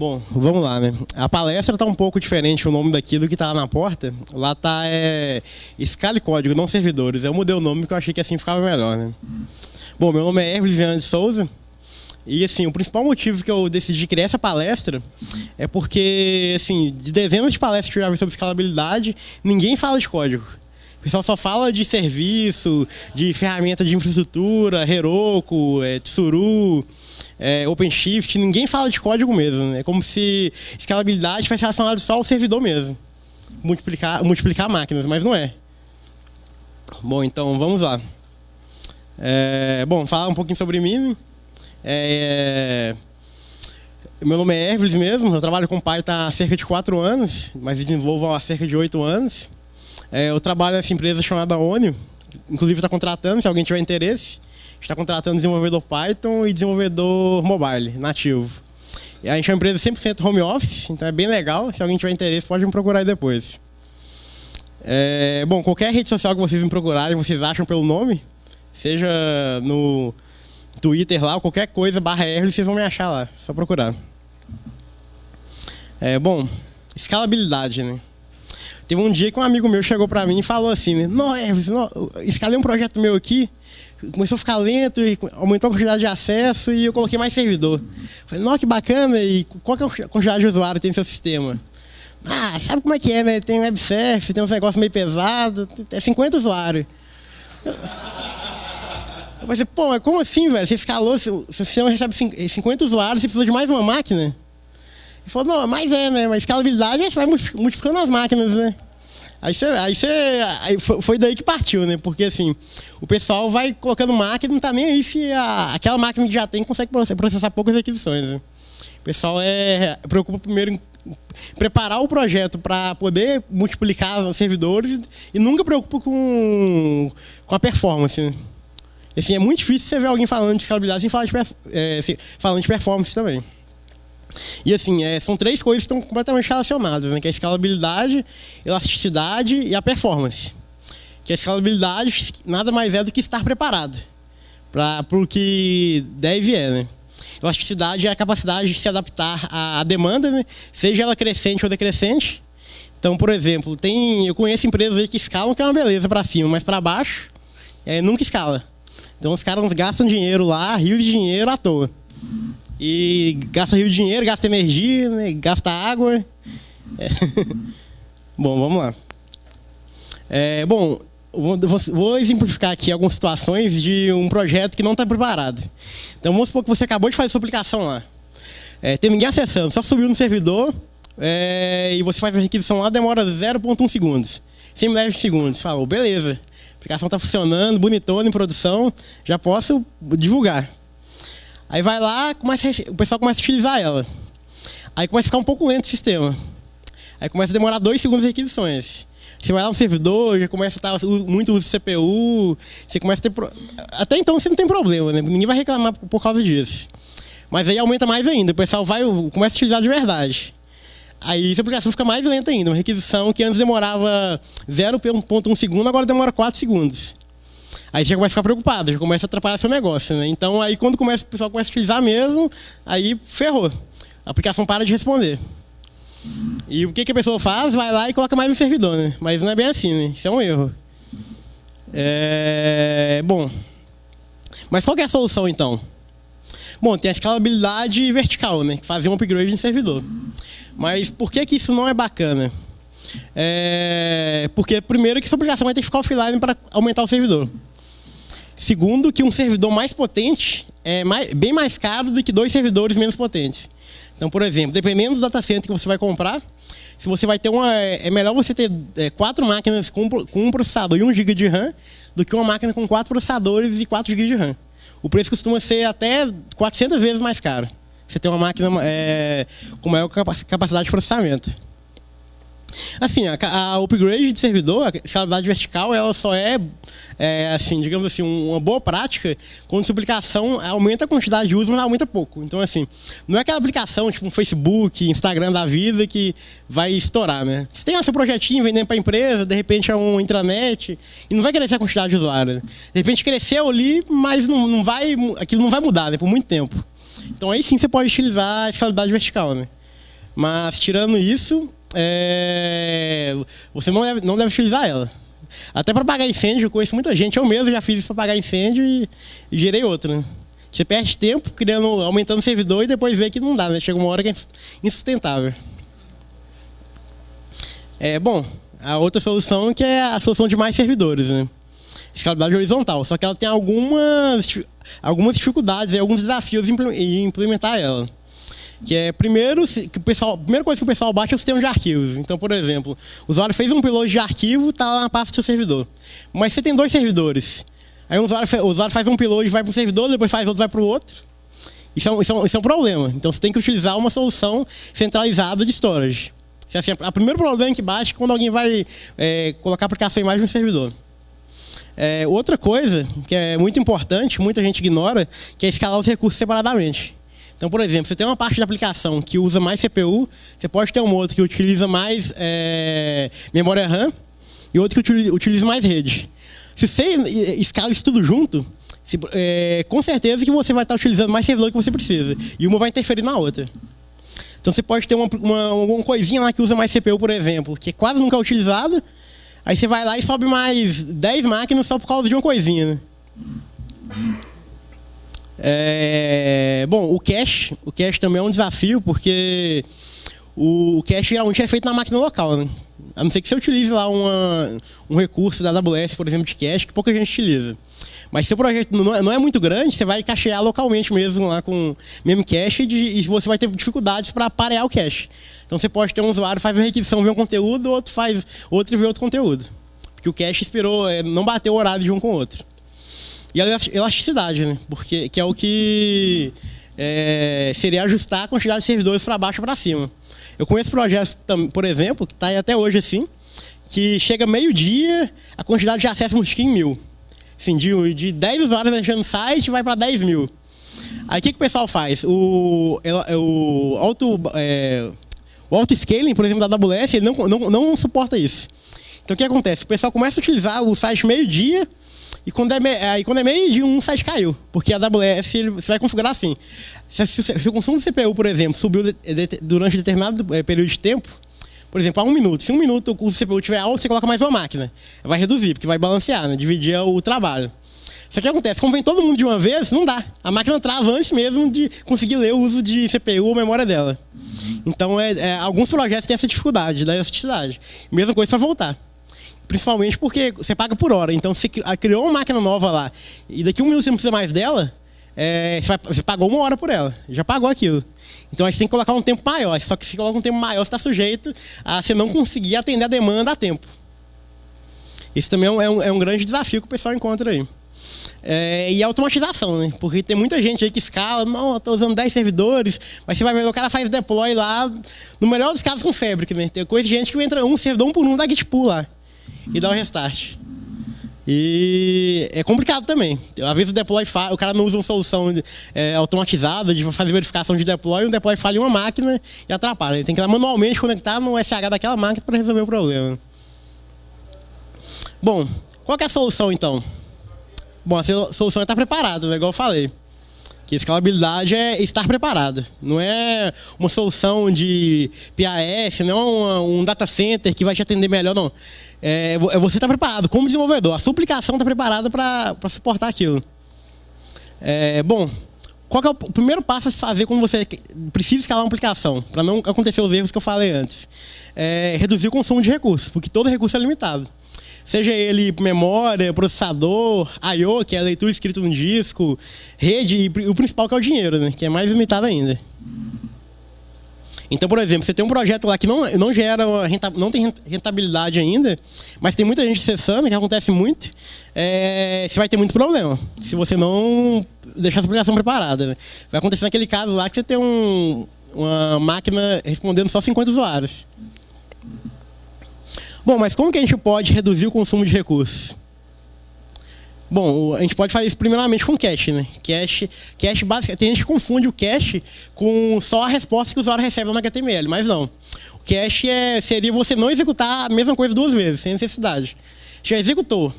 Bom, vamos lá, né? A palestra está um pouco diferente, o nome daquilo que está na porta. Lá está escala e código, não servidores. Eu mudei o nome porque eu achei que assim ficava melhor, né? Bom, meu nome é Herves Viana de Souza. E, assim, o principal motivo que eu decidi criar essa palestra é porque, assim, de dezenas de palestras que eu já vi sobre escalabilidade, ninguém fala de código. O pessoal só fala de serviço, de ferramenta de infraestrutura, Heroku, Tsuru, OpenShift. Ninguém fala de código mesmo. É como se escalabilidade fosse relacionada só ao servidor mesmo. Multiplicar máquinas, mas não é. Bom, então vamos lá. Bom, falar um pouquinho sobre mim. Meu nome é Herves mesmo. Eu trabalho com Python há cerca de 4 anos, mas desenvolvo há cerca de 8 anos. Eu trabalho nessa empresa chamada Onio, inclusive está contratando, se alguém tiver interesse, está contratando desenvolvedor Python e desenvolvedor mobile, nativo. E a gente é uma empresa 100% home office, então é bem legal, se alguém tiver interesse pode me procurar aí depois. Bom, qualquer rede social que vocês me procurarem, vocês acham pelo nome, seja no Twitter lá, ou qualquer coisa, /R, vocês vão me achar lá, só procurar. Bom, escalabilidade, né? Teve um dia que um amigo meu chegou pra mim e falou assim, né? Não, escalei um projeto meu aqui, começou a ficar lento, e aumentou a quantidade de acesso e eu coloquei mais servidor. Falei, não, que bacana, e qual que é a quantidade de usuário que tem no seu sistema? Ah, sabe como é que é, né? Tem web service, tem uns negócios meio pesados, é 50 usuários. Eu falei, pô, mas como assim, velho? Você escalou, seu sistema recebe 50 usuários, você precisa de mais uma máquina? Ele falou, não, mas né? Mas escalabilidade você vai multiplicando as máquinas, né? Aí foi daí que partiu, né? Porque assim, o pessoal vai colocando máquina, não tá nem aí se aquela máquina que já tem consegue processar poucas requisições, né? O pessoal preocupa primeiro em preparar o projeto para poder multiplicar os servidores e nunca preocupa com a performance, né? Assim, é muito difícil você ver alguém falando de escalabilidade sem falar falando de performance também. E assim, são 3 coisas que estão completamente relacionadas, né? Que é a escalabilidade, elasticidade e a performance. Que a escalabilidade nada mais é do que estar preparado para o que deve né? Elasticidade é a capacidade de se adaptar à demanda, né? Seja ela crescente ou decrescente. Então, por exemplo, eu conheço empresas aí que escalam, que é uma beleza para cima, mas para baixo nunca escala. Então os caras gastam dinheiro lá, rio de dinheiro à toa. E gasta rio de dinheiro, gasta energia, né? Gasta água. Bom, vamos lá. Bom, vou exemplificar aqui algumas situações de um projeto que não está preparado. Então vamos supor que você acabou de fazer sua aplicação lá. Tem ninguém acessando, só subiu no servidor e você faz a requisição lá, demora 0,1 segundos. 100 milésimos de segundos. Falou, beleza. A aplicação está funcionando, bonitona em produção, já posso divulgar. Aí vai lá, o pessoal começa a utilizar ela. Aí começa a ficar um pouco lento o sistema. Aí começa a demorar 2 segundos de requisições. Você vai lá no servidor, já começa a estar muito uso de CPU, você começa a ter... Até então você não tem problema, né? Ninguém vai reclamar por causa disso. Mas aí aumenta mais ainda, o pessoal começa a utilizar de verdade. Aí a aplicação fica mais lenta ainda. Uma requisição que antes demorava 0,1 segundo, agora demora 4 segundos. Aí você já começa a ficar preocupado, já começa a atrapalhar seu negócio, né? Então aí quando o pessoal começa a utilizar mesmo, aí ferrou. A aplicação para de responder. E o que a pessoa faz? Vai lá e coloca mais no servidor, né? Mas não é bem assim, né? Isso é um erro. Bom, mas qual que é a solução então? Bom, tem a escalabilidade vertical, né? Fazer um upgrade no servidor. Mas por que isso não é bacana? Porque primeiro que sua aplicação vai ter que ficar offline para aumentar o servidor. Segundo, que um servidor mais potente é bem mais caro do que 2 servidores menos potentes. Então, por exemplo, dependendo do data center que você vai comprar, se você vai ter é melhor você ter 4 máquinas com um processador e 1 GB de RAM do que uma máquina com 4 processadores e 4 GB de RAM. O preço costuma ser até 400 vezes mais caro. Você tem uma máquina com maior capacidade de processamento. Assim, a upgrade de servidor, a escalabilidade vertical, ela só assim, digamos assim, uma boa prática quando sua aplicação aumenta a quantidade de uso, mas aumenta pouco. Então, assim, não é aquela aplicação tipo um Facebook, Instagram da vida que vai estourar, né? Você tem seu projetinho vendendo para a empresa, de repente é um intranet, e não vai crescer a quantidade de usuários. De repente cresceu ali, mas aquilo não vai mudar, né, por muito tempo. Então aí sim você pode utilizar a escalabilidade vertical, né? Mas, tirando isso, você não deve utilizar ela. Até para apagar incêndio, eu conheço muita gente, eu mesmo já fiz isso para apagar incêndio e gerei outro, né? Você perde tempo aumentando o servidor e depois vê que não dá, né? Chega uma hora que é insustentável. Bom, a outra solução que é a solução de mais servidores, né? Escalabilidade horizontal, só que ela tem algumas dificuldades, alguns desafios em implementar ela. Que é, a primeira coisa que o pessoal baixa é o sistema de arquivos. Então, por exemplo, o usuário fez um upload de arquivo, está lá na pasta do seu servidor. Mas você tem 2 servidores. Aí o usuário faz um upload, vai para um servidor, depois faz outro, vai para o outro. Isso é um problema. Então, você tem que utilizar uma solução centralizada de storage. Assim, o primeiro problema que bate é quando alguém vai colocar a aplicação em mais de um servidor. Outra coisa que é muito importante, muita gente ignora, que é escalar os recursos separadamente. Então, por exemplo, você tem uma parte da aplicação que usa mais CPU, você pode ter uma outra que utiliza mais memória RAM e outra que utiliza mais rede. Se você escala isso tudo junto, com certeza que você vai estar utilizando mais servidor que você precisa. E uma vai interferir na outra. Então, você pode ter alguma coisinha lá que usa mais CPU, por exemplo, que quase nunca é utilizada. Aí você vai lá e sobe mais 10 máquinas só por causa de uma coisinha, né? Bom, o cache também é um desafio, porque o cache geralmente é feito na máquina local, né? A não ser que você utilize lá um recurso da AWS, por exemplo, de cache, que pouca gente utiliza. Mas se o projeto não é muito grande, você vai cachear localmente mesmo, lá com o mesmo cache, e você vai ter dificuldades para parear o cache. Então você pode ter um usuário que faz uma requisição, vê um conteúdo, outro vê outro conteúdo. Porque o cache não bateu o horário de um com o outro. E a elasticidade, né? Que é o que seria ajustar a quantidade de servidores para baixo ou para cima. Eu conheço projetos, por exemplo, que está aí até hoje assim, que chega meio-dia, a quantidade de acesso multiplica em 1000. Assim, de 10 usuários mexendo no site, vai para 10.000. Aí o que o pessoal faz? O auto-scaling, por exemplo, da AWS, ele não suporta isso. Então o que acontece? O pessoal começa a utilizar o site meio-dia, e quando é meio-dia, um site caiu. Porque a AWS você vai configurar assim. Se o consumo de CPU, por exemplo, subiu durante determinado período de tempo, por exemplo, a 1 minuto. Se 1 minuto o CPU estiver alto, você coloca mais uma máquina. Vai reduzir, porque vai balancear, né? Dividir o trabalho. Só que o que acontece? Como vem todo mundo de uma vez, não dá. A máquina trava antes mesmo de conseguir ler o uso de CPU ou memória dela. Então, alguns projetos têm essa dificuldade da elasticidade. Mesma coisa para voltar. Principalmente porque você paga por hora. Então, você criou uma máquina nova lá e daqui a 1 minuto você não precisa mais dela, você pagou 1 hora por ela. Já pagou aquilo. Então, aí você tem que colocar um tempo maior. Só que se coloca um tempo maior, você está sujeito a você não conseguir atender a demanda a tempo. Esse também é um grande desafio que o pessoal encontra aí. E a automatização, né? Porque tem muita gente aí que escala, não, eu estou usando 10 servidores, mas você vai ver, o cara faz deploy lá, no melhor dos casos com Fabric, né? Tem coisa de gente que entra um servidor 1 por 1 da Git pull lá e dá o restart. E é complicado também. Às vezes o deploy falha, o cara não usa uma solução automatizada de fazer verificação de deploy, o deploy falha em uma máquina e atrapalha. Ele tem que ir lá manualmente conectar no SH daquela máquina para resolver o problema. Bom, qual que é a solução então? Bom, a solução é estar preparado, né? Igual eu falei. Que escalabilidade é estar preparado. Não é uma solução de PAS, não é um data center que vai te atender melhor, não. É você estar preparado como desenvolvedor. A sua aplicação está preparada para suportar aquilo. Bom, qual que é o primeiro passo a se fazer quando você precisa escalar uma aplicação? Para não acontecer os erros que eu falei antes. Reduzir o consumo de recursos, porque todo recurso é limitado. Seja ele memória, processador, I/O, que é a leitura escrita no disco, rede e o principal que é o dinheiro, né? Que é mais limitado ainda. Então, por exemplo, você tem um projeto lá que não gera não tem rentabilidade ainda, mas tem muita gente acessando, que acontece muito, você vai ter muito problema se você não deixar essa aplicação preparada. Né? Vai acontecer naquele caso lá que você tem uma máquina respondendo só 50 usuários. Bom, mas como que a gente pode reduzir o consumo de recursos? Bom, a gente pode fazer isso primeiramente com cache, né? Cache basicamente, tem gente que confunde o cache com só a resposta que o usuário recebe no HTML, mas não. O cache seria você não executar a mesma coisa 2 vezes, sem necessidade. Já executou,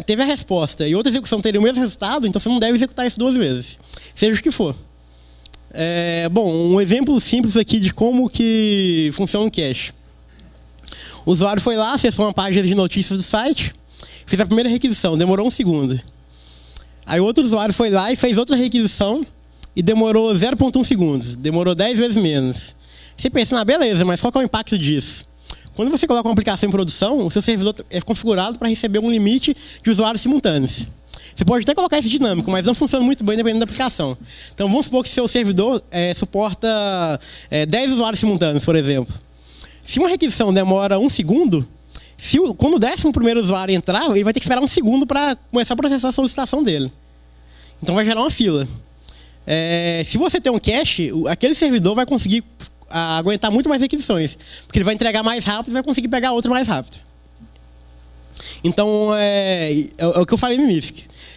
teve a resposta e outra execução teria o mesmo resultado, então você não deve executar isso 2 vezes, seja o que for. Bom, um exemplo simples aqui de como que funciona o cache. O usuário foi lá, acessou uma página de notícias do site, fez a primeira requisição, demorou 1 segundo. Aí o outro usuário foi lá e fez outra requisição e demorou 0,1 segundos, demorou 10 vezes menos. Você pensa, beleza, mas qual que é o impacto disso? Quando você coloca uma aplicação em produção, o seu servidor é configurado para receber um limite de usuários simultâneos. Você pode até colocar esse dinâmico, mas não funciona muito bem dependendo da aplicação. Então vamos supor que seu servidor suporta 10 usuários simultâneos, por exemplo. Se uma requisição demora 1 segundo, quando o 11º usuário entrar, ele vai ter que esperar 1 segundo para começar a processar a solicitação dele. Então vai gerar uma fila. Se você tem um cache, aquele servidor vai conseguir aguentar muito mais requisições, porque ele vai entregar mais rápido e vai conseguir pegar outro mais rápido. Então, é o que eu falei no início,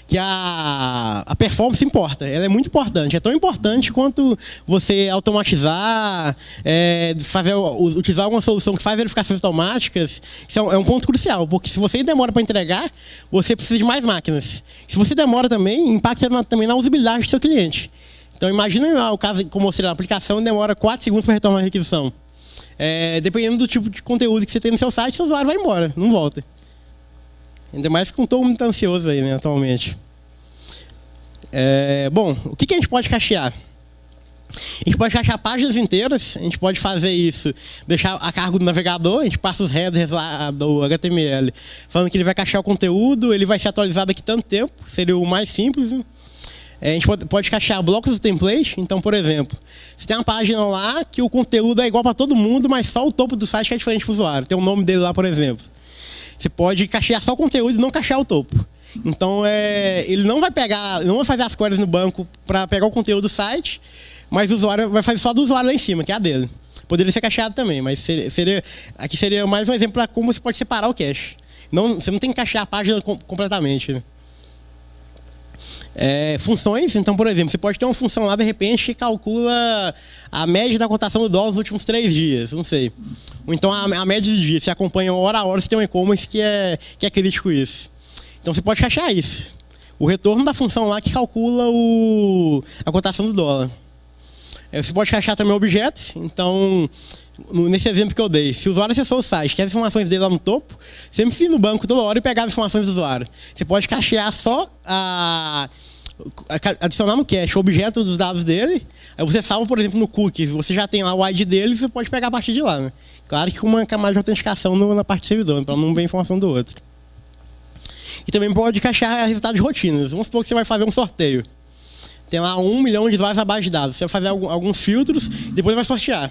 que a performance importa, ela é muito importante, é tão importante quanto você automatizar, utilizar alguma solução que faz verificações automáticas. Isso é um ponto crucial, porque se você demora para entregar, você precisa de mais máquinas. Se você demora também, impacta também na usabilidade do seu cliente. Então, imagina o caso, como seria a aplicação demora 4 segundos para retornar a requisição. Dependendo do tipo de conteúdo que você tem no seu site, o usuário vai embora, não volta. Ainda mais com todo mundo ansioso aí, né, atualmente. Bom, o que a gente pode cachear? A gente pode cachear páginas inteiras, a gente pode fazer isso, deixar a cargo do navegador, a gente passa os headers lá do HTML, falando que ele vai cachear o conteúdo, ele vai ser atualizado daqui tanto tempo, seria o mais simples, né? A gente pode cachear blocos do template. Então, por exemplo, você tem uma página lá que o conteúdo é igual para todo mundo, mas só o topo do site que é diferente para o usuário. Tem o nome dele lá, por exemplo. Você pode cachear só o conteúdo e não cachear o topo. Então, ele não vai fazer as queries no banco para pegar o conteúdo do site, mas o usuário vai fazer só do usuário lá em cima, que é a dele. Poderia ser cacheado também, mas aqui seria mais um exemplo para como você pode separar o cache. Você não tem que cachear a página completamente, né? Funções, então, por exemplo, você pode ter uma função lá, de repente, que calcula a média da cotação do dólar nos últimos 3 dias, não sei. Ou então a média de dias, você acompanha hora a hora, você tem um e-commerce que é crítico isso. Então você pode cachear isso. O retorno da função lá que calcula a cotação do dólar. Você pode cachear também objetos, então, nesse exemplo que eu dei, se o usuário acessou o site, quer as informações dele lá no topo, você não precisa ir no banco toda hora e pegar as informações do usuário. Você pode cachear só adicionar no cache o objeto dos dados dele, aí você salva, por exemplo, no cookie, você já tem lá o ID dele e você pode pegar a partir de lá, né? Claro que com uma camada de autenticação na parte do servidor, para não ver a informação do outro. E também pode cachear resultados de rotinas. Vamos supor que você vai fazer um sorteio. Tem lá 1 milhão de usuários na base de dados. Você vai fazer alguns filtros, depois vai sortear.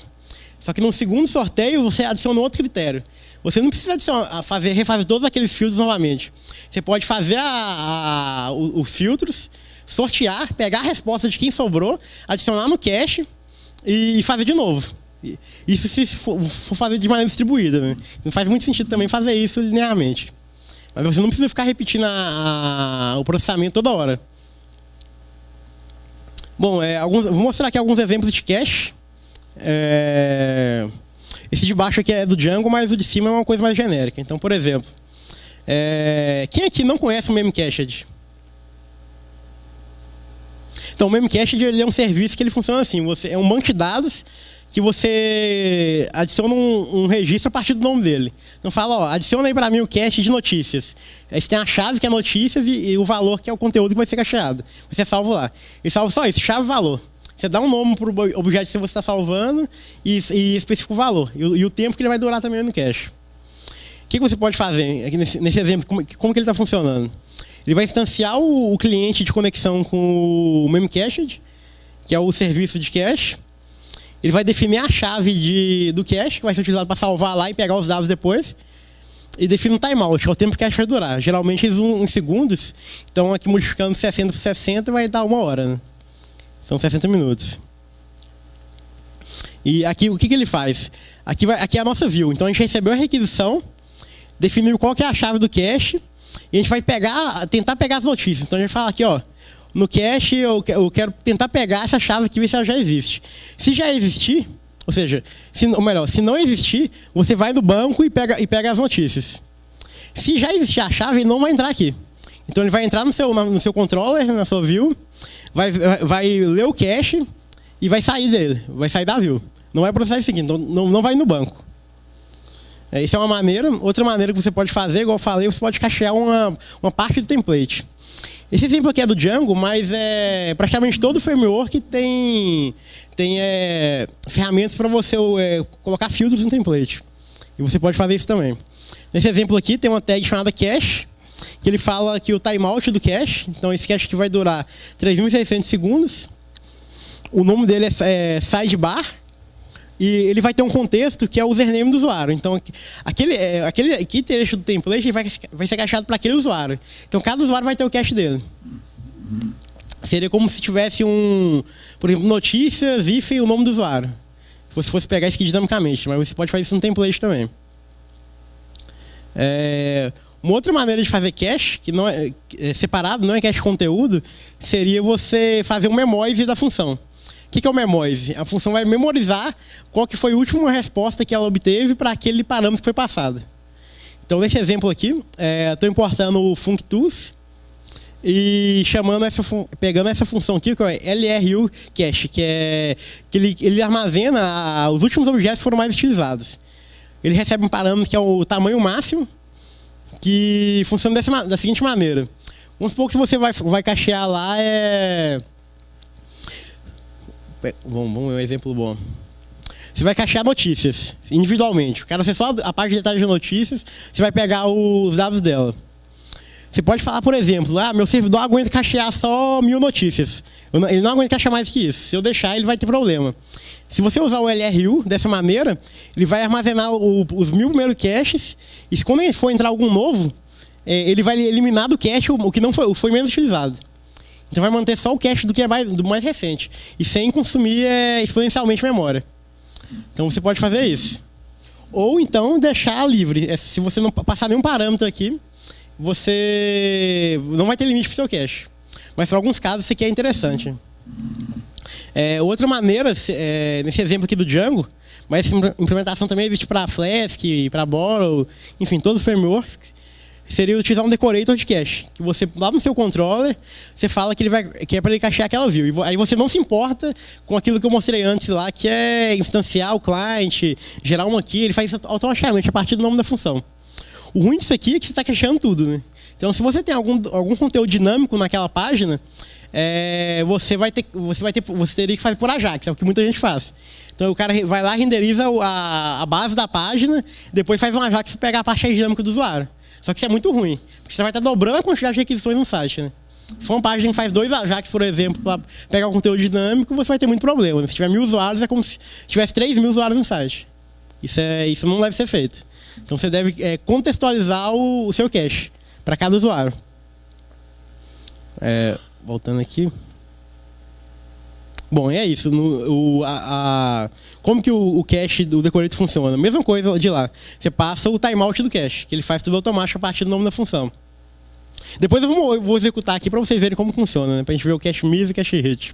Só que no segundo sorteio, você adiciona outro critério. Você não precisa refazer todos aqueles filtros novamente. Você pode fazer os filtros, sortear, pegar a resposta de quem sobrou, adicionar no cache e fazer de novo. Isso se for fazer de maneira distribuída, né? Não faz muito sentido também fazer isso linearmente. Mas você não precisa ficar repetindo o processamento toda hora. Bom, vou mostrar aqui alguns exemplos de cache. Esse de baixo aqui é do Django, mas o de cima é uma coisa mais genérica. Então, por exemplo, quem aqui não conhece o Memcached? Então, o Memcached ele é um serviço que ele funciona assim. É um banco de dados que você adiciona um registro a partir do nome dele. Então fala, adiciona aí para mim o cache de notícias. Aí você tem a chave que é notícias e o valor que é o conteúdo que vai ser cacheado. Você salva lá. Ele salva só isso, chave e valor. Você dá um nome para o objeto que você está salvando e especifica o valor. E o tempo que ele vai durar também no cache. O que você pode fazer aqui nesse exemplo? Como que ele está funcionando? Ele vai instanciar o cliente de conexão com o Memcached, que é o serviço de cache. Ele vai definir a chave do cache, que vai ser utilizado para salvar lá e pegar os dados depois. E define um timeout, que é o tempo que o cache vai durar. Geralmente eles usam em segundos. Então aqui modificando 60 por 60 vai dar 1 hora, né? São 60 minutos. E aqui o que ele faz? Aqui é a nossa view. Então a gente recebeu a requisição, definiu qual que é a chave do cache, e a gente vai tentar pegar as notícias. Então a gente fala aqui, no cache eu quero tentar pegar essa chave aqui e ver se ela já existe. Se já existir, ou seja, se não existir, você vai no banco e pega as notícias. Se já existir a chave, ele não vai entrar aqui. Então ele vai entrar no seu controller, na sua view, vai ler o cache e vai sair dele, vai sair da view. Não vai processar isso aqui, então não vai no banco. Essa é uma maneira. Outra maneira que você pode fazer, igual eu falei, você pode cachear uma parte do template. Esse exemplo aqui é do Django, mas praticamente todo framework tem ferramentas para você colocar filtros no template. E você pode fazer isso também. Nesse exemplo aqui tem uma tag chamada cache, que ele fala que o timeout do cache, então esse cache que vai durar 3.600 segundos, o nome dele é sidebar, e ele vai ter um contexto que é o username do usuário. Então, aquele trecho do template vai ser cacheado para aquele usuário. Então, cada usuário vai ter o cache dele. Seria como se tivesse por exemplo, notícias, e o nome do usuário. Se você fosse pegar isso aqui dinamicamente, mas você pode fazer isso no template também. Uma outra maneira de fazer cache, que não é separado, não é cache conteúdo, seria você fazer um memoize da função. O que é o memoize? A função vai memorizar qual que foi a última resposta que ela obteve para aquele parâmetro que foi passado. Então, nesse exemplo aqui, estou importando o functools e pegando essa função aqui, que é LRU cache, que ele armazena os últimos objetos que foram mais utilizados. Ele recebe um parâmetro que é o tamanho máximo, que funciona da seguinte maneira. Vamos supor que se você vai cachear lá, vamos ver um exemplo bom. Você vai cachear notícias, individualmente. O cara acessou a parte de detalhes de notícias, você vai pegar os dados dela. Você pode falar, por exemplo, meu servidor aguenta cachear só 1000 notícias. Ele não aguenta cachear mais que isso. Se eu deixar, ele vai ter problema. Se você usar o LRU dessa maneira, ele vai armazenar os 1000 primeiros caches, e quando ele for entrar algum novo, ele vai eliminar do cache o que não foi menos utilizado. Então vai manter só o cache do mais recente, e sem consumir exponencialmente memória. Então você pode fazer isso. Ou então deixar livre. Se você não passar nenhum parâmetro aqui, você não vai ter limite para o seu cache. Mas para alguns casos isso aqui é interessante. Outra maneira, nesse exemplo aqui do Django, mas essa implementação também existe para Flask, para Borrow, enfim, todos os frameworks, seria utilizar um decorator de cache. Que você, lá no seu controller, você fala que é para ele cachear aquela view. E aí você não se importa com aquilo que eu mostrei antes lá, que é instanciar o client, gerar uma key, ele faz isso automaticamente a partir do nome da função. O ruim disso aqui é que você está cacheando tudo, né? Então, se você tem algum conteúdo dinâmico naquela página, você teria que fazer por Ajax, é o que muita gente faz. Então, o cara vai lá, renderiza a base da página, depois faz um Ajax para pegar a parte dinâmica do usuário. Só que isso é muito ruim, porque você vai estar dobrando a quantidade de requisições no site, né? Se for uma página que faz 2 Ajax, por exemplo, para pegar o conteúdo dinâmico, você vai ter muito problema, né? Se tiver 1000 usuários, é como se tivesse 3.000 usuários no site. Isso não deve ser feito. Então, você deve contextualizar o seu cache para cada usuário. Voltando aqui. Bom, é isso. Como que o cache do decorator funciona? Mesma coisa de lá. Você passa o timeout do cache, que ele faz tudo automático a partir do nome da função. Depois eu vou executar aqui para vocês verem como funciona, né? Para a gente ver o cache miss e o cache hit.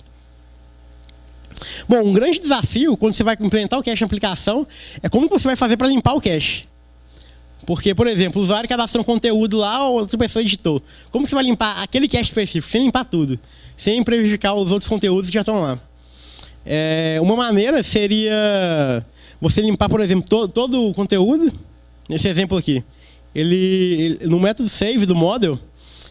Bom, um grande desafio quando você vai implementar o cache na aplicação é como você vai fazer para limpar o cache. Porque, por exemplo, o usuário cadastrou um conteúdo lá ou outra pessoa editou. Como você vai limpar aquele cache específico, sem limpar tudo? Sem prejudicar os outros conteúdos que já estão lá. Uma maneira seria você limpar, por exemplo, todo o conteúdo. Nesse exemplo aqui. No método save do model,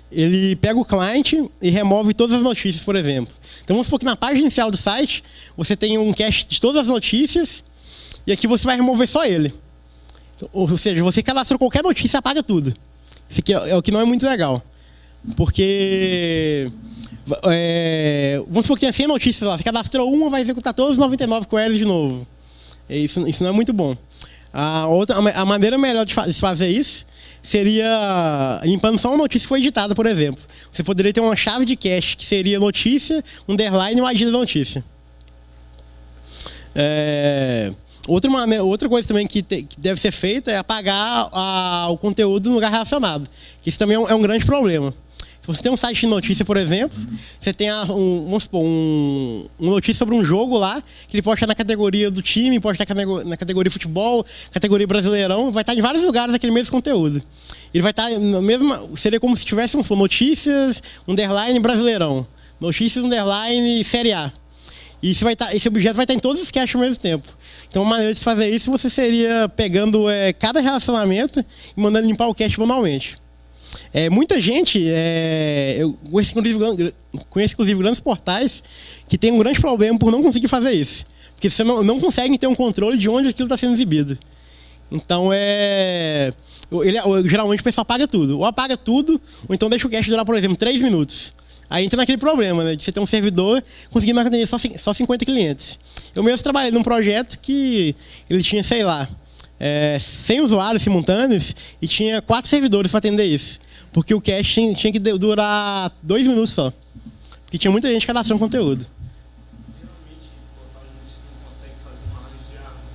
ele pega o client e remove todas as notícias, por exemplo. Então, vamos supor que na página inicial do site, você tem um cache de todas as notícias, e aqui você vai remover só ele. Ou seja, você cadastrou qualquer notícia e apaga tudo. Isso aqui é o que não é muito legal. Porque vamos supor que tem 100 notícias lá. Você cadastrou uma, vai executar todas as 99 queries de novo. Isso não é muito bom. A maneira melhor de fazer isso seria limpando só uma notícia que foi editada, por exemplo. Você poderia ter uma chave de cache que seria notícia, underline e uma ID da notícia. Outra coisa também que deve ser feita é apagar o conteúdo no lugar relacionado. Isso também é um grande problema. Se você tem um site de notícia, por exemplo, você tem vamos supor, uma notícia sobre um jogo lá, que ele pode estar na categoria do time, pode estar na categoria futebol, categoria brasileirão, vai estar em vários lugares aquele mesmo conteúdo. Ele vai estar na mesma. Seria como se tivesse, vamos supor, notícias, underline brasileirão, notícias, underline série A. E esse objeto vai estar em todos os caches ao mesmo tempo. Então, uma maneira de fazer isso você seria pegando cada relacionamento e mandando limpar o cache manualmente. Muita gente, eu conheço inclusive grandes portais que tem um grande problema por não conseguir fazer isso. Porque você não consegue ter um controle de onde aquilo está sendo exibido. Então, geralmente o pessoal apaga tudo. Ou apaga tudo, ou então deixa o cache durar, por exemplo, 3 minutos. Aí entra naquele problema, né, de você ter um servidor conseguindo atender só 50 clientes. Eu mesmo trabalhei num projeto que ele tinha, sei lá, 100 usuários simultâneos e tinha 4 servidores para atender isso. Porque o cache tinha que durar 2 minutos só. Porque tinha muita gente cadastrando conteúdo. Geralmente, o portal de notícias não consegue fazer uma análise de árvore.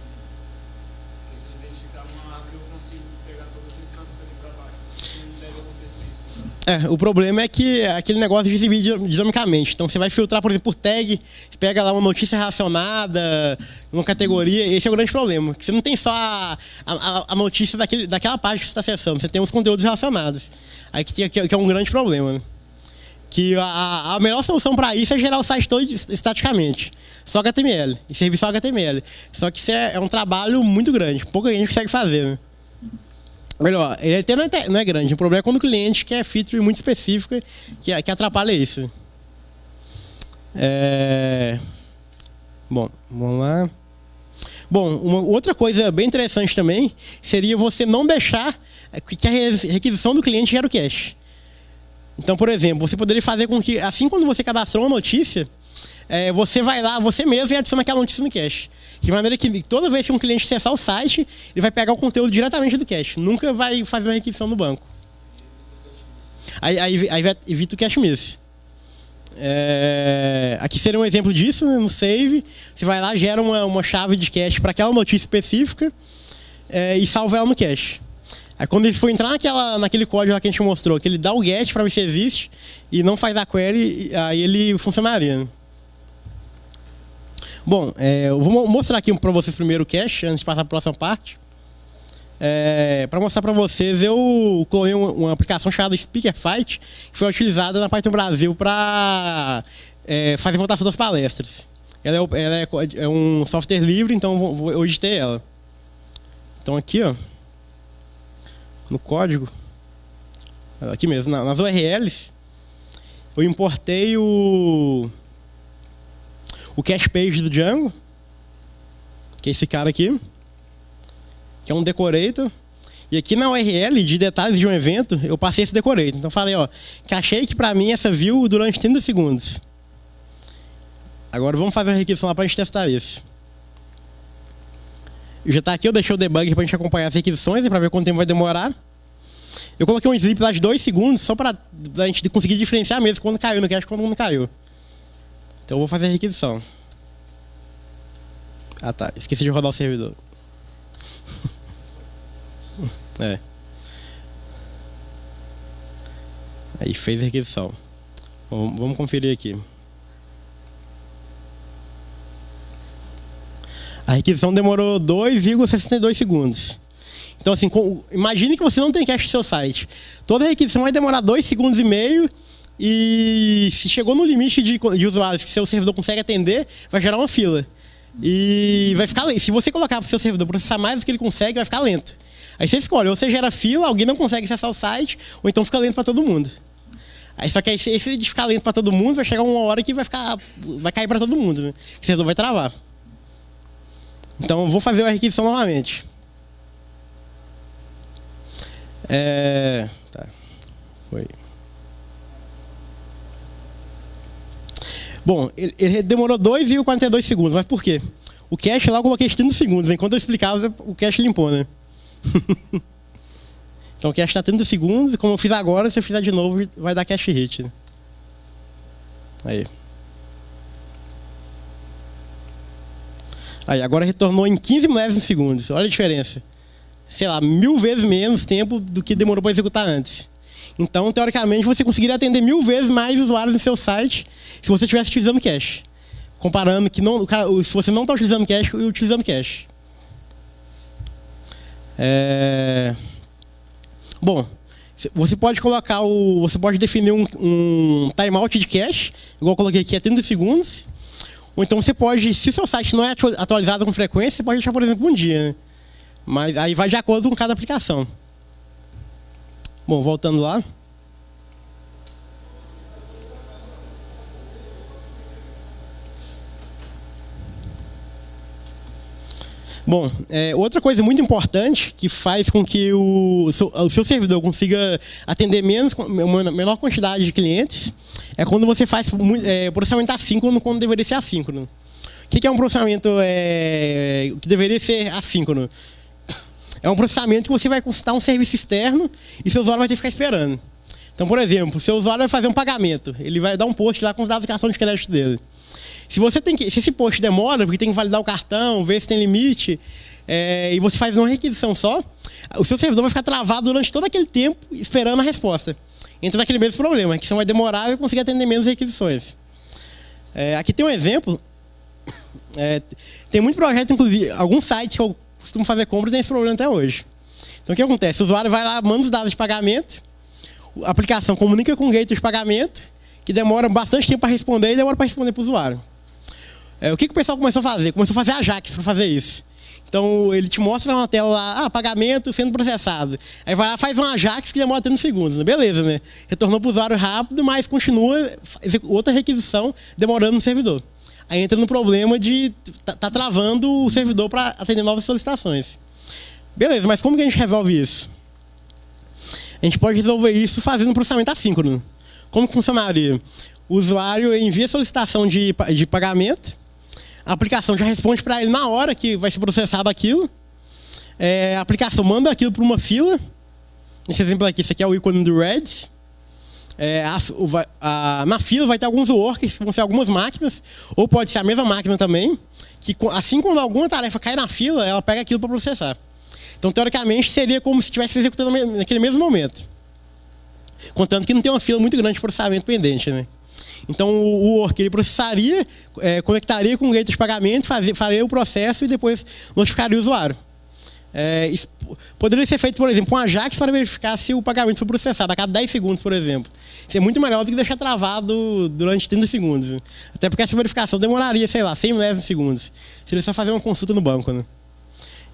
Porque se eu identificar uma árvore, eu consigo pegar todas as instâncias dali para baixo. Não deve acontecer isso. O problema é que aquele negócio de exibir dinamicamente. Então você vai filtrar, por exemplo, por tag, pega lá uma notícia relacionada, uma categoria, esse é o grande problema. Você não tem só a notícia daquela página que você está acessando, você tem os conteúdos relacionados. Aí que é um grande problema. Né? Que a melhor solução para isso é gerar o site todo estaticamente. Só HTML, e servir só HTML. Só que isso é um trabalho muito grande, pouca gente consegue fazer. Né? Melhor, ele até não é grande. O problema é quando o cliente quer feature muito específica que atrapalha isso. Bom, vamos lá. Bom, uma outra coisa bem interessante também seria você não deixar que a requisição do cliente gere o cache. Então, por exemplo, você poderia fazer com que, assim quando você cadastrou uma notícia, você vai lá, você mesmo e adiciona aquela notícia no cache. De maneira que toda vez que um cliente acessar o site, ele vai pegar o conteúdo diretamente do cache. Nunca vai fazer uma requisição no banco. Aí evita o cache miss. Aqui seria um exemplo disso, né, no save. Você vai lá, gera uma chave de cache para aquela notícia específica e salva ela no cache. Aí quando ele for entrar naquele código lá que a gente mostrou, que ele dá o get para ver se existe e não faz a query, aí ele funcionaria. Né? Bom, eu vou mostrar aqui para vocês primeiro o cache, antes de passar para a próxima parte. Para mostrar para vocês, eu coloquei uma aplicação chamada Speakerfight, que foi utilizada na Python Brasil para fazer votação das palestras. Ela é um software livre, então eu editei ela. Então aqui, ó, no código, aqui mesmo, nas URLs, eu importei o cache page do Django, que é esse cara aqui, que é um decorator. E aqui na URL de detalhes de um evento, eu passei esse decorator. Então falei, ó, cachei que para mim essa view durante 30 segundos. Agora vamos fazer uma requisição lá para a gente testar isso. Já está aqui, eu deixei o debug para a gente acompanhar as requisições, para ver quanto tempo vai demorar. Eu coloquei um sleep lá de 2 segundos, só para a gente conseguir diferenciar mesmo quando caiu no cache e quando não caiu. Então eu vou fazer a requisição. Ah tá, esqueci de rodar o servidor. Aí fez a requisição. Vamos conferir aqui. A requisição demorou 2,62 segundos. Então assim, imagine que você não tem cache no seu site. Toda a requisição vai demorar 2,5 segundos. E se chegou no limite de usuários que seu servidor consegue atender, vai gerar uma fila. E vai ficar lento. Se você colocar para o seu servidor processar mais do que ele consegue, vai ficar lento. Aí você escolhe, ou você gera fila, alguém não consegue acessar o site, ou então fica lento para todo mundo. Aí só que esse de ficar lento para todo mundo, vai chegar uma hora que vai cair para todo mundo, né? O servidor vai travar. Então eu vou fazer a requisição novamente. Tá. Foi. Bom, ele demorou 2,42 segundos, mas por quê? O cache lá eu coloquei 30 segundos, enquanto eu explicava, o cache limpou, né? Então o cache está 30 segundos, e como eu fiz agora, se eu fizer de novo, vai dar cache hit. Né? Aí, agora retornou em 15 milésimos de segundos, olha a diferença. Sei lá, 1000 vezes menos tempo do que demorou para executar antes. Então, teoricamente, você conseguiria atender 1000 vezes mais usuários no seu site se você estivesse utilizando cache. Comparando que se você não está utilizando cache e utilizando cache. Bom, você pode colocar você pode definir um timeout de cache, igual eu coloquei aqui, é 30 segundos. Ou então você pode, se o seu site não é atualizado com frequência, você pode deixar, por exemplo, um dia, né? Mas aí vai de acordo com cada aplicação. Bom, voltando lá. Bom, outra coisa muito importante que faz com que o seu servidor consiga atender uma menor quantidade de clientes é quando você faz processamento assíncrono quando deveria ser assíncrono. O que é um processamento que deveria ser assíncrono? É um processamento que você vai consultar um serviço externo e seu usuário vai ter que ficar esperando. Então, por exemplo, seu usuário vai fazer um pagamento, ele vai dar um post lá com os dados de cartão de crédito dele. Se esse post demora, porque tem que validar o cartão, ver se tem limite, e você faz uma requisição só, o seu servidor vai ficar travado durante todo aquele tempo esperando a resposta. Entra naquele mesmo problema, que você vai demorar e vai conseguir atender menos requisições. Aqui tem um exemplo. Tem muito projeto, inclusive, alguns sites que eu costumo fazer compras tem esse problema até hoje. Então o que acontece? O usuário vai lá, manda os dados de pagamento, a aplicação comunica com o gateway de pagamento, que demora bastante tempo para responder e demora para responder para o usuário. O que o pessoal começou a fazer? Começou a fazer Ajax para fazer isso. Então ele te mostra na tela lá, pagamento sendo processado. Aí vai lá, faz um Ajax que demora 30 segundos. Beleza, né? Retornou para o usuário rápido, mas continua outra requisição demorando no servidor. Aí entra no problema de tá travando o servidor para atender novas solicitações. Beleza, mas como que a gente resolve isso? A gente pode resolver isso fazendo um processamento assíncrono. Como que funcionaria? O usuário envia a solicitação de pagamento, a aplicação já responde para ele na hora que vai ser processado aquilo, a aplicação manda aquilo para uma fila. Nesse exemplo aqui, esse aqui é o ícone do Redis. Na fila vai ter alguns workers, que vão ser algumas máquinas, ou pode ser a mesma máquina também, que assim quando alguma tarefa cai na fila, ela pega aquilo para processar. Então, teoricamente, seria como se estivesse executando naquele mesmo momento. Contanto que não tem uma fila muito grande de processamento pendente, né? Então, o worker ele processaria, conectaria com o gateway de pagamento, faria o processo e depois notificaria o usuário. Isso poderia ser feito, por exemplo, um Ajax para verificar se o pagamento foi processado a cada 10 segundos, por exemplo. Isso é muito melhor do que deixar travado durante 30 segundos. Até porque essa verificação demoraria, sei lá, 100 milésimos. Seria só fazer uma consulta no banco, né?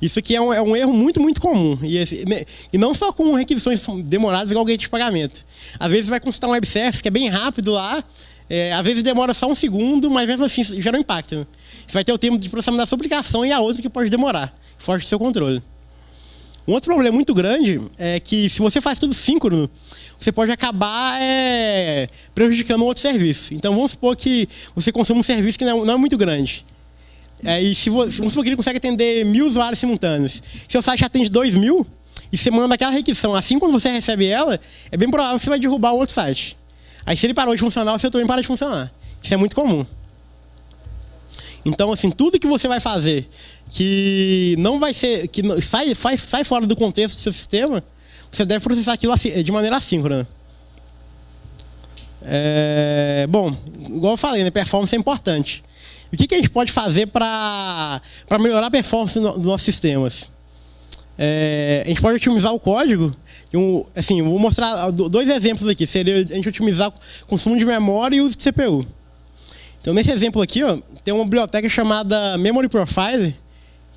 Isso aqui é um erro muito, muito comum. E não só com requisições demoradas igual o gateway de pagamento. Às vezes vai consultar um web service que é bem rápido lá, às vezes demora só um segundo, mas mesmo assim gera um impacto. Né? Você vai ter o tempo de processamento da sua aplicação e a outra que pode demorar, foge do seu controle. Um outro problema muito grande é que se você faz tudo síncrono, você pode acabar prejudicando um outro serviço. Então vamos supor que você consome um serviço que não é muito grande. Vamos supor que ele consegue atender 1000 usuários simultâneos. Seu site atende 2000 e você manda aquela requisição. Assim, quando você recebe ela, é bem provável que você vai derrubar o outro site. Aí, se ele parou de funcionar, o seu também para de funcionar. Isso é muito comum. Então, assim, tudo que você vai fazer que não vai ser, que sai fora do contexto do seu sistema, você deve processar aquilo de maneira assíncrona. Bom, igual eu falei, né, performance é importante. O que a gente pode fazer para melhorar a performance dos nossos sistemas? A gente pode otimizar o código. Assim, vou mostrar 2 exemplos aqui. Seria a gente otimizar o consumo de memória e o uso de CPU. Então, nesse exemplo aqui, tem uma biblioteca chamada Memory Profile,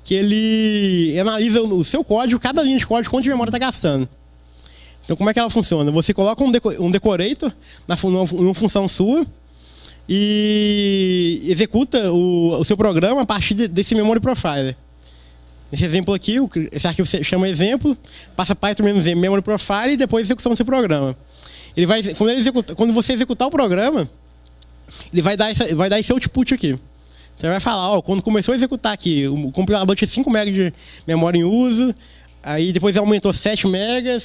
que ele analisa o seu código, cada linha de código, quanto de memória está gastando. Então, como é que ela funciona? Você coloca um decorator numa função sua, e executa o seu programa a partir desse Memory Profiler. Esse exemplo aqui, esse arquivo se chama exemplo, passa Python Memory Profiler e depois execução do seu programa. Quando você executar o programa, ele vai dar esse output aqui. Então ele vai falar, quando começou a executar aqui, o compilador tinha 5 MB de memória em uso, aí depois aumentou 7 MB,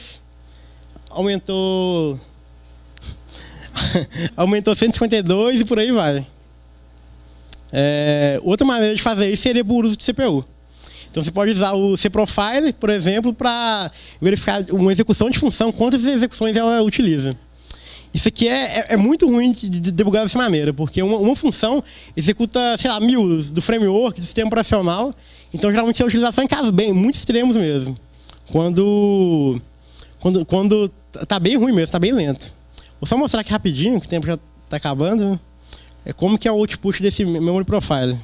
aumentou 152 e por aí vai. Outra maneira de fazer isso seria por uso de CPU. Então você pode usar o cProfile, por exemplo, para verificar uma execução de função, quantas execuções ela utiliza. Isso aqui é muito ruim de debugar dessa maneira, porque uma função executa, sei lá, 1000 do framework, do sistema operacional. Então geralmente você utiliza só em casos muito extremos mesmo. Quando tá bem ruim mesmo, tá bem lento. Vou só mostrar aqui rapidinho, que o tempo já está acabando. É como que é o output desse memory profile.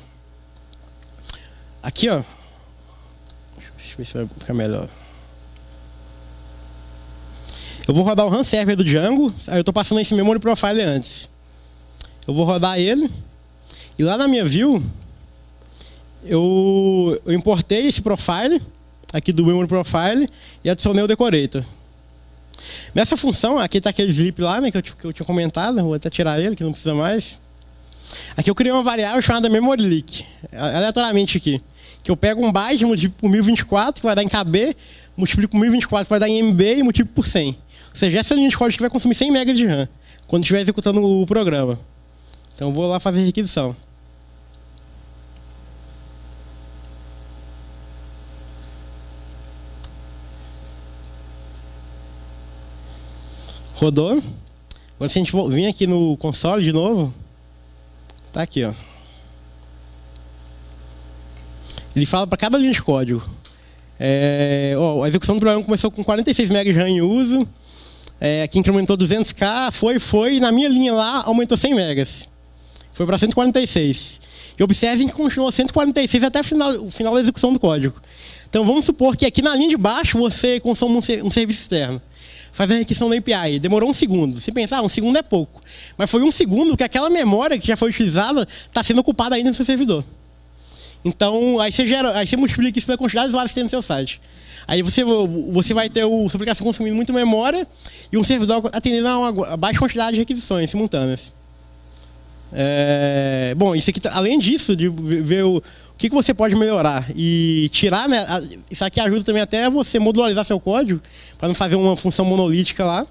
Aqui, ó. Deixa eu ver se vai ficar melhor. Eu vou rodar o RAM server do Django. Aí eu estou passando esse memory profile antes. Eu vou rodar ele. E lá na minha view, eu importei esse profile aqui do memory profile e adicionei o decorator. Nessa função, aqui está aquele zip lá, né, que eu tinha comentado. Vou até tirar ele, que não precisa mais. Aqui eu criei uma variável chamada memoryleak, aleatoriamente aqui. Que eu pego um byte, multiplico por 1024, que vai dar em KB, multiplico por 1024, que vai dar em MB, e multiplico por 100. Ou seja, essa linha de código que vai consumir 100 MB de RAM, quando estiver executando o programa. Então eu vou lá fazer a requisição. Rodou. Agora se a gente vir aqui no console de novo, tá aqui, ó. Ele fala para cada linha de código. A execução do programa começou com 46 MB de RAM em uso. Aqui incrementou 200K, foi, e na minha linha lá aumentou 100 MB. Foi para 146. E observem que continuou 146 até o final da execução do código. Então vamos supor que aqui na linha de baixo você consome um serviço externo. Faz a requisição da API, demorou 1 segundo. Você pensa, 1 segundo é pouco. Mas foi 1 segundo que aquela memória que já foi utilizada está sendo ocupada ainda no seu servidor. Então, aí você multiplica isso pela quantidade de usuários que tem no seu site. Aí você vai ter sua aplicação consumindo muito memória e um servidor atendendo a uma baixa quantidade de requisições simultâneas. Bom, isso aqui, além disso, de ver o que você pode melhorar e tirar, né, isso aqui ajuda também até você modularizar seu código, para não fazer uma função monolítica lá.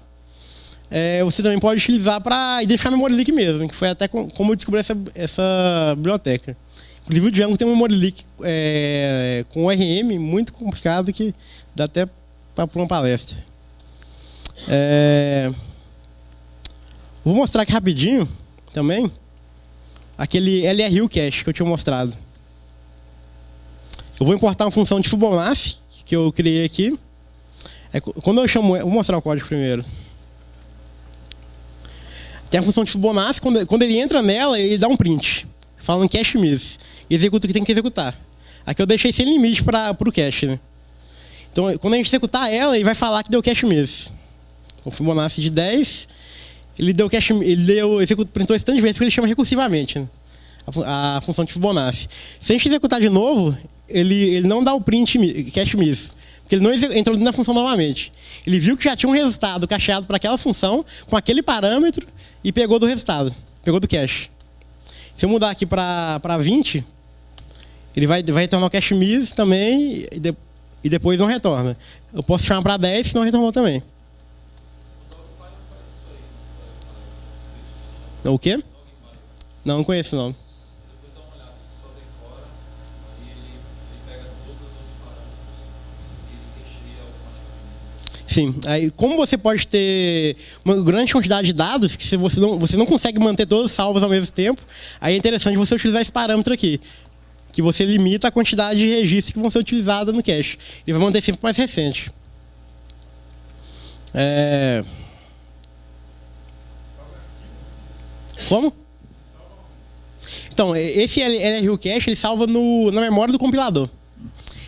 Você também pode utilizar para identificar a memory leak mesmo, que foi até como eu descobri essa biblioteca. Inclusive o Django tem um memory leak com ORM muito complicado que dá até para uma palestra. Vou mostrar aqui rapidinho também aquele LRU cache que eu tinha mostrado. Eu vou importar uma função de Fibonacci que eu criei aqui. Quando eu chamo, vou mostrar o código primeiro. Tem a função de Fibonacci, quando ele entra nela, ele dá um print, falando cache miss. E executa o que tem que executar. Aqui eu deixei sem limite para o cache, né? Então, quando a gente executar ela, ele vai falar que deu cache miss. O Fibonacci de 10, ele deu cache, printou esse tanto de vezes porque ele chama recursivamente, né? A função de Fibonacci. Se a gente executar de novo, ele não dá o print cache miss, porque ele não entrou na função novamente. Ele viu que já tinha um resultado cacheado para aquela função, com aquele parâmetro, e pegou do resultado, pegou do cache. Se eu mudar aqui para 20, ele vai retornar o cache miss também, e depois não retorna. Eu posso chamar para 10, que não retornou também. O quê? Não conheço não. Depois dá uma olhada, você só decora, aí ele pega todos os parâmetros e ele recheia automaticamente. Sim, aí como você pode ter uma grande quantidade de dados, que se você não consegue manter todos salvos ao mesmo tempo, aí é interessante você utilizar esse parâmetro aqui, que você limita a quantidade de registros que vão ser utilizados no cache. Ele vai manter sempre mais recente. Como? Então, esse LRU cache ele salva na memória do compilador.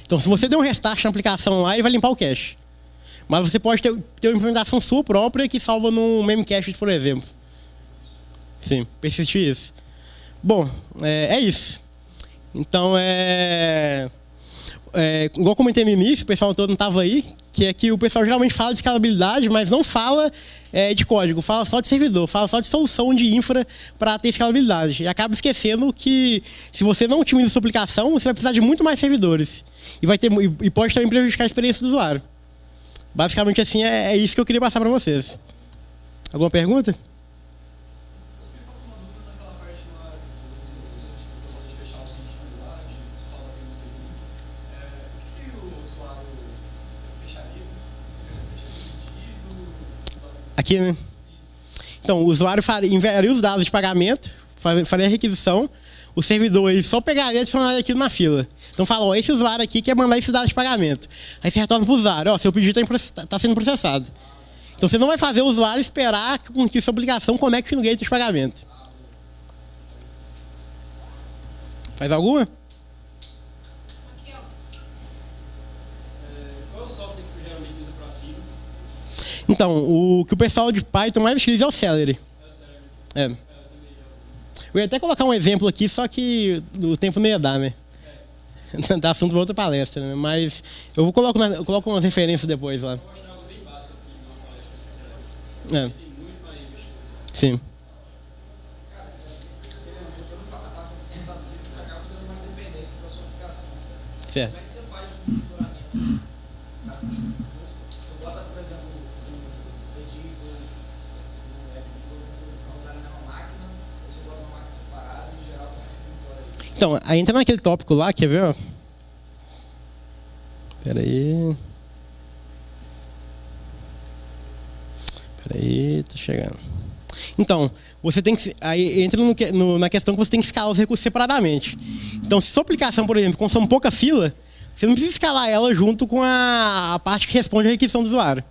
Então, se você der um restart na aplicação lá, ele vai limpar o cache. Mas você pode ter uma implementação sua própria que salva no Memcache, por exemplo. Sim, persistir isso. Bom, é isso. Então, igual comentei no início, o pessoal todo não estava aí, que é que o pessoal geralmente fala de escalabilidade, mas não fala de código, fala só de servidor, fala só de solução de infra para ter escalabilidade. E acaba esquecendo que se você não otimiza sua aplicação, você vai precisar de muito mais servidores. E pode também prejudicar a experiência do usuário. Basicamente assim, é isso que eu queria passar para vocês. Alguma pergunta? Aqui, né? Então, o usuário enviaria os dados de pagamento, faria a requisição, o servidor ele só pegaria e adicionaria aquilo na fila. Então fala, esse usuário aqui quer mandar esses dados de pagamento. Aí você retorna para o usuário, seu pedido está sendo processado. Então você não vai fazer o usuário esperar que sua aplicação conecte no gateway de pagamento. Faz alguma? Aqui, ó. Qual é o software que tu geralmente usa para fila? Então, o que o pessoal de Python mais utiliza é o Celery. É sério. É. Eu também já uso. Eu ia até colocar um exemplo aqui, só que o tempo não ia dar, né? Dá assunto para outra palestra, né? Mas eu coloco umas referências depois lá. Eu vou mostrar algo bem básico assim, numa palestra de sério. É, Tem muito para investir. sim. Certo. Como é que você faz o monitoramento? Você bota, por exemplo, o Redis ou o Web para rodar na mesma máquina, ou você bota uma máquina separada e em geral como é que você monitora isso? Então, aí entra naquele tópico lá, quer ver? Ó? Peraí, tô chegando. Então, você tem que. Aí entra na questão que você tem que escalar os recursos separadamente. Então, se sua aplicação, por exemplo, consome pouca fila, você não precisa escalar ela junto com a parte que responde à requisição do usuário.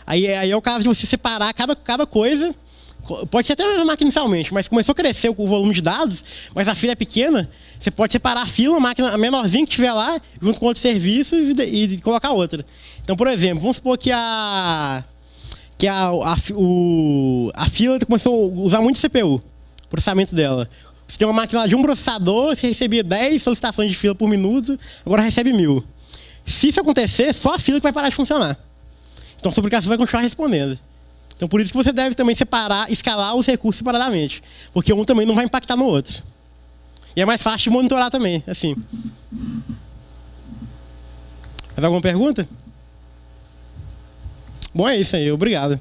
Aí é o caso de você separar cada coisa. Pode ser até a mesma máquina inicialmente, mas começou a crescer o volume de dados, mas a fila é pequena, você pode separar a fila, a máquina a menorzinha que tiver lá, junto com outros serviços e colocar outra. Então, por exemplo, vamos supor que a fila começou a usar muito CPU, o processamento dela. Você tem uma máquina lá de um processador, você recebia 10 solicitações de fila por minuto, agora recebe 1000. Se isso acontecer, só a fila que vai parar de funcionar. Então, a sua aplicação vai continuar respondendo. Então, por isso que você deve também escalar os recursos separadamente. Porque um também não vai impactar no outro. E é mais fácil de monitorar também, assim. Mais alguma pergunta? Bom, é isso aí. Obrigado.